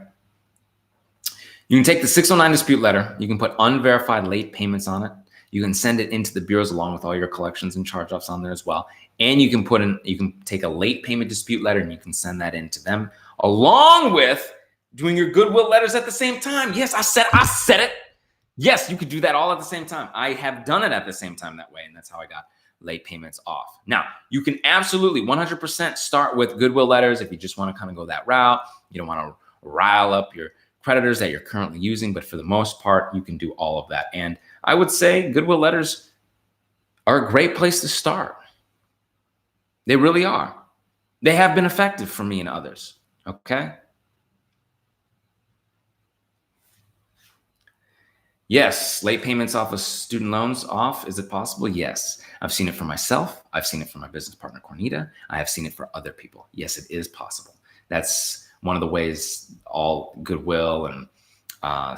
you can take the 609 dispute letter. You can put unverified late payments on it. You can send it into the bureaus along with all your collections and charge-offs on there as well. And you can take a late payment dispute letter and you can send that in to them along with doing your goodwill letters at the same time. Yes, I said it. Yes, you could do that all at the same time. I have done it at the same time that way, and that's how I got late payments off. Now, you can absolutely 100% start with goodwill letters if you just want to kind of go that route. You don't want to rile up your creditors that you're currently using, but for the most part, you can do all of that. And I would say goodwill letters are a great place to start. They really are. They have been effective for me and others, okay? Yes, late payments off of student loans off. Is it possible? Yes. I've seen it for myself. I've seen it for my business partner, Cornita. I have seen it for other people. Yes, it is possible. That's one of the ways all goodwill and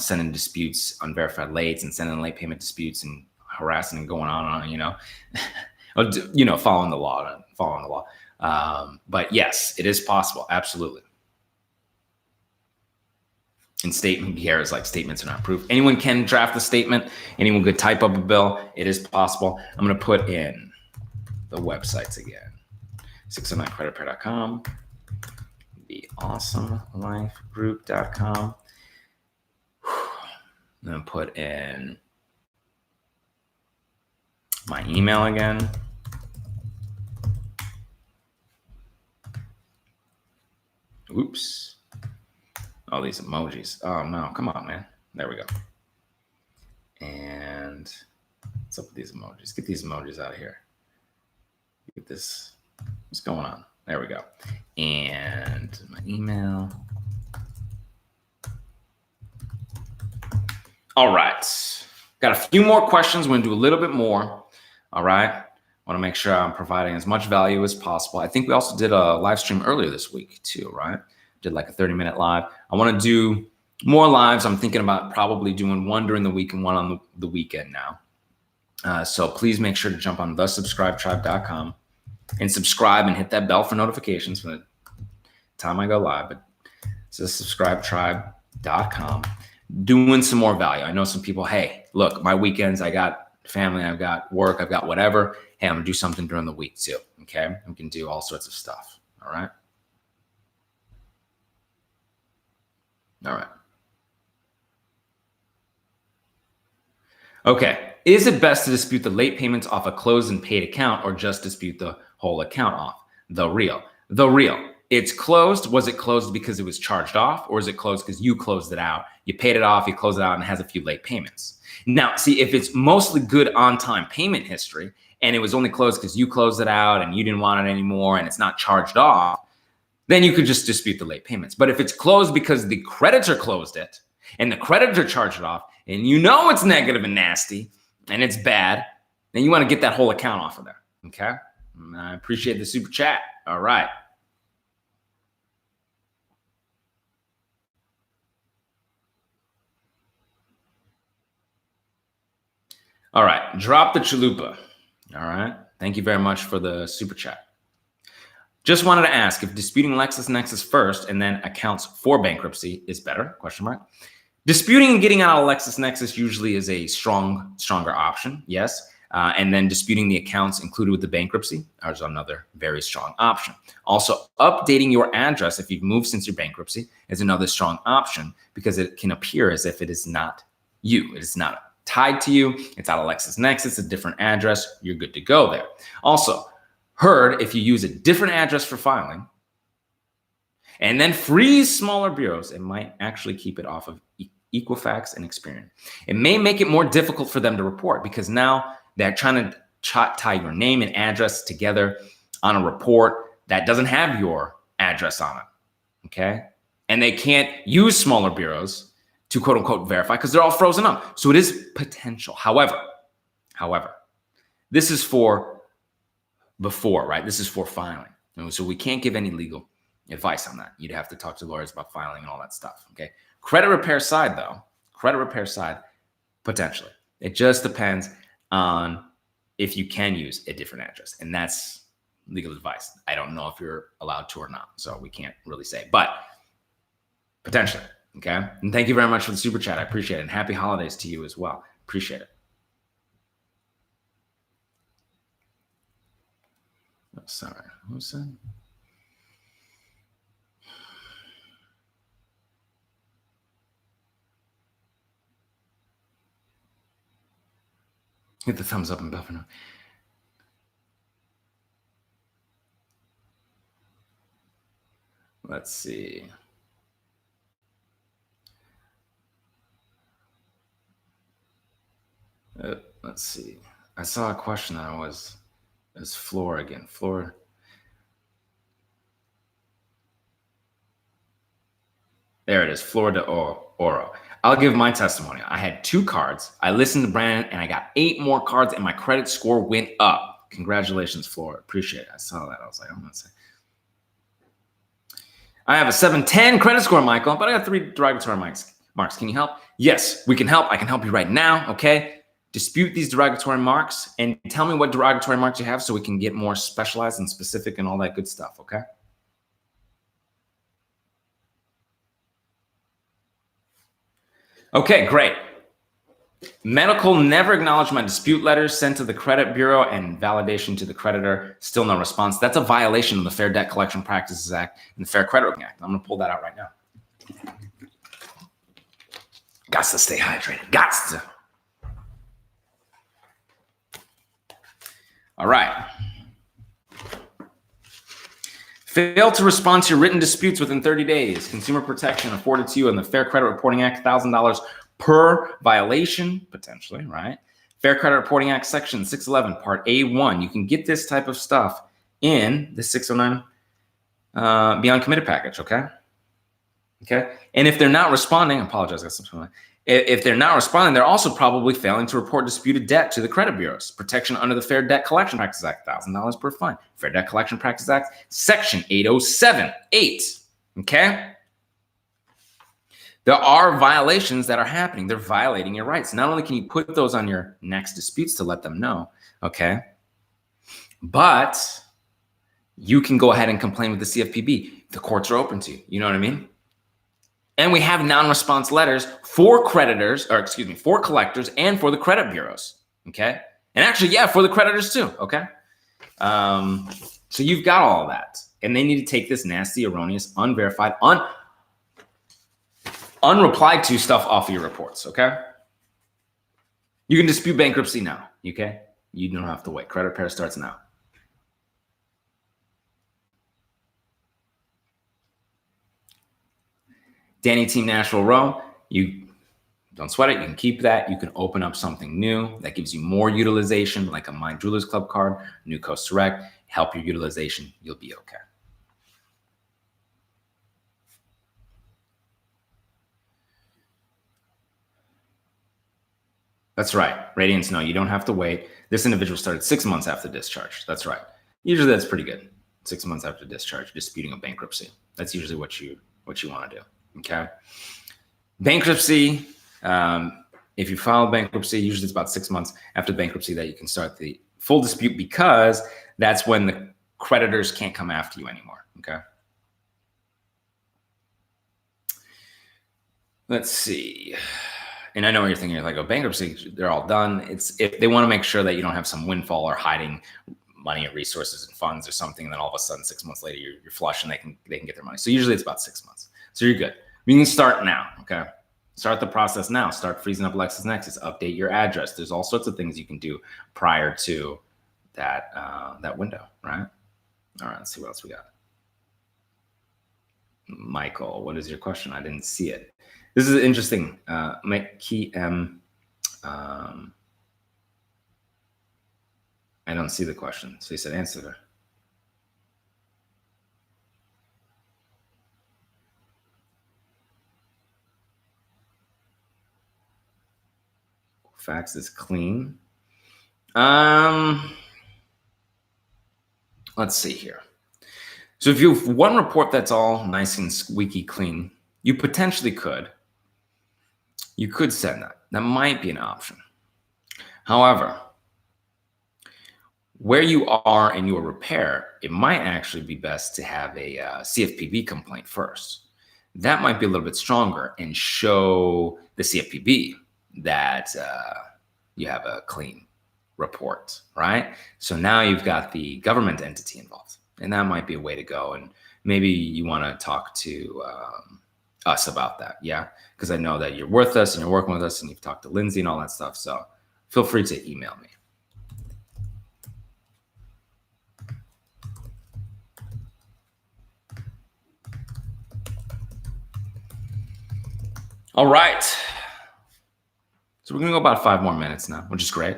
sending disputes, unverified lates, and sending late payment disputes and harassing and going on, following the law. But yes, it is possible. Absolutely. And statement here is like statements are not proof. Anyone can draft the statement. Anyone could type up a bill. It is possible. I'm going to put in the websites again. 609creditrepair.com, theawesomelifegroup.com. I'm going to put in my email again. Oops. All these emojis. Oh no, come on, man. There we go. And what's up with these emojis? Get these emojis out of here. Get this. What's going on? There we go. And my email. All right. Got a few more questions. We're going to do a little bit more. All right. Want to make sure I'm providing as much value as possible. I think we also did a live stream earlier this week too, right? Did like a 30-minute live. I want to do more lives. I'm thinking about probably doing one during the week and one on the weekend now. So please make sure to jump on thesubscribetribe.com and subscribe and hit that bell for notifications for the time I go live. But it's thesubscribetribe.com. Doing some more value. I know some people, hey, look, my weekends, I got family, I've got work, I've got whatever. Hey, I'm going to do something during the week too. Okay. We can do all sorts of stuff. All right. All right. Okay. Is it best to dispute the late payments off a closed and paid account or just dispute the whole account off? The real. It's closed. Was it closed because it was charged off, or is it closed because you closed it out? You paid it off, you closed it out, and it has a few late payments. Now, see, if it's mostly good on-time payment history and it was only closed because you closed it out and you didn't want it anymore and it's not charged off, then you could just dispute the late payments. But if it's closed because the creditor closed it and the creditor charged it off and you know it's negative and nasty and it's bad, then you want to get that whole account off of there, okay? I appreciate the super chat. All right. All right, drop the chalupa. All right, thank you very much for the super chat. Just wanted to ask if disputing LexisNexis first and then accounts for bankruptcy is better, question mark. Disputing and getting out of LexisNexis usually is a stronger option, yes. And then disputing the accounts included with the bankruptcy is another very strong option. Also, updating your address if you've moved since your bankruptcy is another strong option because it can appear as if it is not you. It is not tied to you. It's out of LexisNexis, a different address. You're good to go there. Also, heard if you use a different address for filing and then freeze smaller bureaus, it might actually keep it off of Equifax and Experian. It may make it more difficult for them to report because now they're trying to tie your name and address together on a report that doesn't have your address on it, okay? And they can't use smaller bureaus to quote unquote verify because they're all frozen up. So it is potential. However, this is for before, right? This is for filing. So we can't give any legal advice on that. You'd have to talk to lawyers about filing and all that stuff, okay? Credit repair side though, potentially. It just depends on if you can use a different address, and that's legal advice. I don't know if you're allowed to or not, so we can't really say, but potentially. Okay. And thank you very much for the super chat. I appreciate it. And happy holidays to you as well. Appreciate it. Oh, sorry. Who's that? Hit the thumbs up and bell for now. Let's see. Let's see. I saw a question that was floor again. Floor. There it is. Floor de oro. I'll give my testimony. I had 2 cards. I listened to Brandon and I got 8 more cards and my credit score went up. Congratulations, Floor. Appreciate it. I saw that. I was like, I'm going to say. I have a 710 credit score, Michael, but I got 3 derogatory marks. Can you help? Yes, we can help. I can help you right now, okay? Dispute these derogatory marks and tell me what derogatory marks you have so we can get more specialized and specific and all that good stuff, okay? Okay, great. Medical never acknowledged my dispute letters sent to the credit bureau and validation to the creditor. Still no response. That's a violation of the Fair Debt Collection Practices Act and the Fair Credit Reporting Act. I'm going to pull that out right now. Gots to stay hydrated. Gots to. All right. Fail to respond to your written disputes within 30 days. Consumer protection afforded to you in the Fair Credit Reporting Act, $1,000 per violation, potentially, right? Fair Credit Reporting Act, Section 611, Part A1. You can get this type of stuff in the 609 Beyond Committed package, okay? Okay. And if they're not responding, I apologize, I got something. If they're not responding, they're also probably failing to report disputed debt to the credit bureaus. Protection under the Fair Debt Collection Practices Act, $1,000 per fine. Fair Debt Collection Practices Act, Section 807(8). Okay? There are violations that are happening. They're violating your rights. Not only can you put those on your next disputes to let them know, okay? But you can go ahead and complain with the CFPB. The courts are open to you. You know what I mean? And we have non-response letters for creditors, or excuse me, for collectors and for the credit bureaus, okay? And actually, yeah, for the creditors too, okay? So you've got all of that. And they need to take this nasty, erroneous, unverified, unreplied to stuff off of your reports, okay? You can dispute bankruptcy now, okay? You don't have to wait. Credit repair starts now. Danny Team Nashville Row, you don't sweat it. You can keep that. You can open up something new that gives you more utilization, like a My Jewelers Club card, New Coast Direct, help your utilization. You'll be okay. That's right. Radiance, no, you don't have to wait. This individual started 6 months after discharge. That's right. Usually that's pretty good. 6 months after discharge, disputing a bankruptcy. That's usually what you want to do. Okay. Bankruptcy, if you file bankruptcy, usually it's about 6 months after bankruptcy that you can start the full dispute, because that's when the creditors can't come after you anymore. Okay. Let's see. And I know what you're thinking. You're like, oh, bankruptcy, they're all done. It's if they want to make sure that you don't have some windfall or hiding money or resources and funds or something, and then all of a sudden 6 months later you're flush and they can get their money. So usually it's about 6 months. So you're good. We can start now, okay? Start the process now. Start freezing up LexisNexis. Update your address. There's all sorts of things you can do prior to that that window, right? All right, let's see what else we got. Michael, what is your question? I didn't see it. This is interesting. Key M. I don't see the question. So he said answer. Fax is clean. Let's see here. So if you have one report that's all nice and squeaky clean, you potentially could. You could send that. That might be an option. However, where you are in your repair, it might actually be best to have a CFPB complaint first. That might be a little bit stronger and show the CFPB that you have a clean report, right? So now you've got the government entity involved, and that might be a way to go. And maybe you want to talk to us about that, yeah? Because I know that you're with us and you're working with us and you've talked to Lindsay and all that stuff. So feel free to email me. All right. So we're going to go about 5 more minutes now, which is great.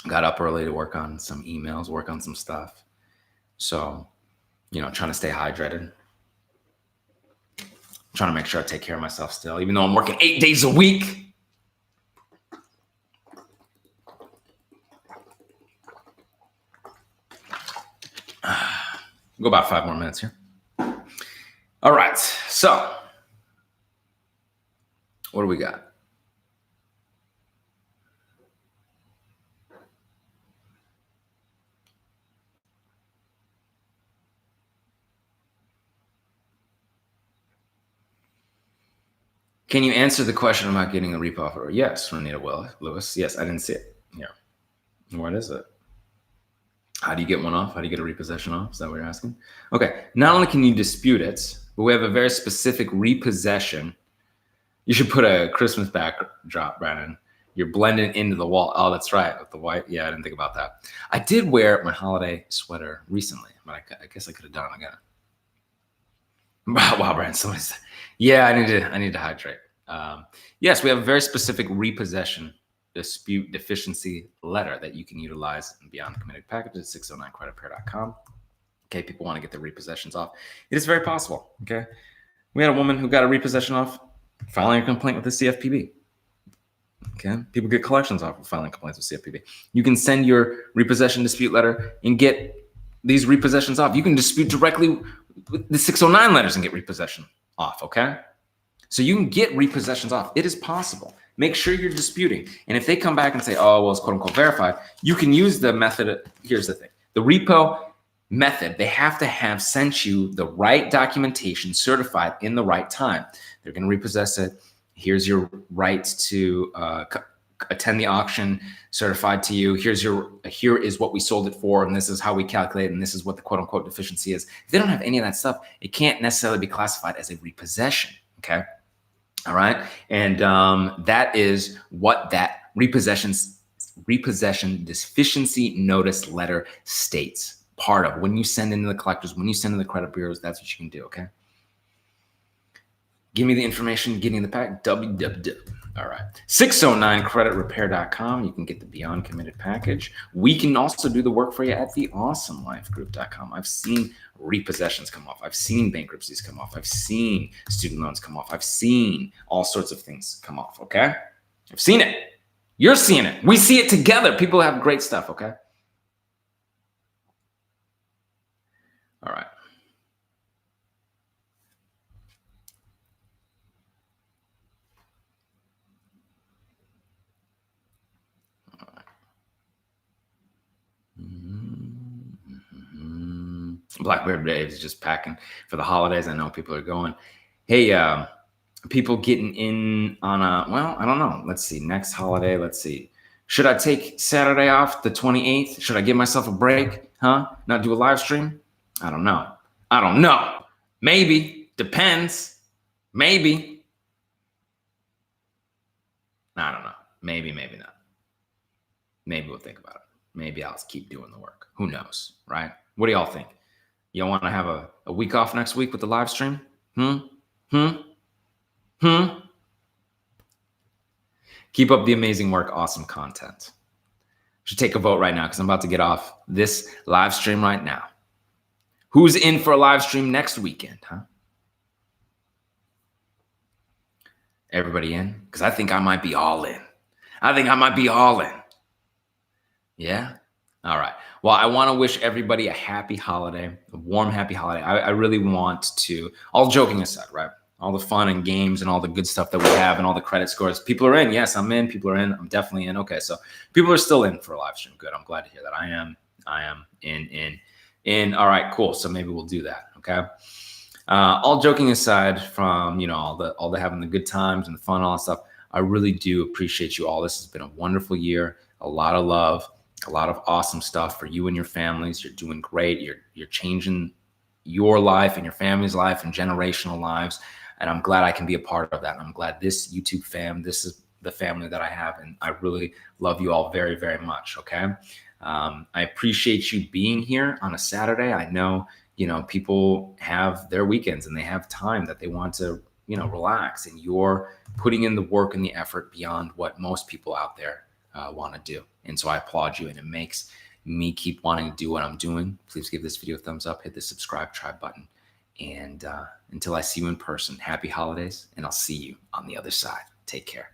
Got up early to work on some emails, work on some stuff. So, trying to stay hydrated. Trying to make sure I take care of myself still, even though I'm working 8 days a week. Go about 5 more minutes here. All right. So what do we got? Can you answer the question about getting a repo offer? Yes, Renita Lewis. Yes, I didn't see it. Yeah. What is it? How do you get one off? How do you get a repossession off? Is that what you're asking? Okay. Not only can you dispute it, but we have a very specific repossession. You should put a Christmas backdrop, Brandon. You're blending into the wall. Oh, that's right. With the white. Yeah, I didn't think about that. I did wear my holiday sweater recently, but I guess I could have done it again. Wow, Brandon. Yeah, I need to hydrate. Yes, we have a very specific repossession dispute deficiency letter that you can utilize beyond committed packages, 609creditrepair.com. Okay, people want to get their repossessions off. It is very possible. Okay, we had a woman who got a repossession off filing a complaint with the CFPB. Okay, people get collections off of filing complaints with CFPB. You can send your repossession dispute letter and get these repossessions off. You can dispute directly with the 609 letters and get repossession off. Okay, so you can get repossessions off. It is possible. Make sure you're disputing. And if they come back and say, oh, well, it's quote unquote verified, you can use the method. Here's the thing. The repo method, they have to have sent you the right documentation certified in the right time. They're going to repossess it. Here's your right to attend the auction certified to you. Here is what we sold it for, and this is how we calculate it, and this is what the quote unquote deficiency is. If they don't have any of that stuff, it can't necessarily be classified as a repossession. Okay. All right. And that is what that repossession deficiency notice letter states. Part of when you send into the collectors, when you send in the credit bureaus, that's what you can do. Okay. Give me the information, getting the pack, www. All right. 609creditrepair.com. You can get the Beyond Committed package. We can also do the work for you at theawesomelifegroup.com. I've seen repossessions come off. I've seen bankruptcies come off. I've seen student loans come off. I've seen all sorts of things come off. Okay. I've seen it. You're seeing it. We see it together. People have great stuff. Okay. All right. Blackbeard Dave is just packing for the holidays. I know people are going. Hey, people getting in on I don't know. Let's see. Next holiday. Let's see. Should I take Saturday off, the 28th? Should I give myself a break? Huh? Not do a live stream? I don't know. Maybe. Depends. Maybe. I don't know. Maybe not. Maybe we'll think about it. Maybe I'll keep doing the work. Who knows, right? What do y'all think? Y'all want to have a week off next week with the live stream? Keep up the amazing work. Awesome content. Should take a vote right now because I'm about to get off this live stream right now. Who's in for a live stream next weekend, huh? Everybody in? Because I think I might be all in. Yeah? All right. Well, I want to wish everybody a happy holiday, a warm, happy holiday. I really want to, all joking aside, right? All the fun and games and all the good stuff that we have and all the credit scores. People are in. Yes, I'm in. People are in. I'm definitely in. Okay, so people are still in for a live stream. Good. I'm glad to hear that. I am in. All right, cool. So maybe we'll do that. Okay. All joking aside from, all the having the good times and the fun, all that stuff, I really do appreciate you all. This has been a wonderful year. A lot of love. A lot of awesome stuff for you and your families. You're doing great. You're changing your life and your family's life and generational lives. And I'm glad I can be a part of that. And I'm glad this YouTube fam, this is the family that I have. And I really love you all very, very much. Okay. I appreciate you being here on a Saturday. I know, people have their weekends and they have time that they want to relax, and you're putting in the work and the effort beyond what most people out there want to do. And so I applaud you, and it makes me keep wanting to do what I'm doing. Please give this video a thumbs up, hit the subscribe, try button. And until I see you in person, happy holidays, and I'll see you on the other side. Take care.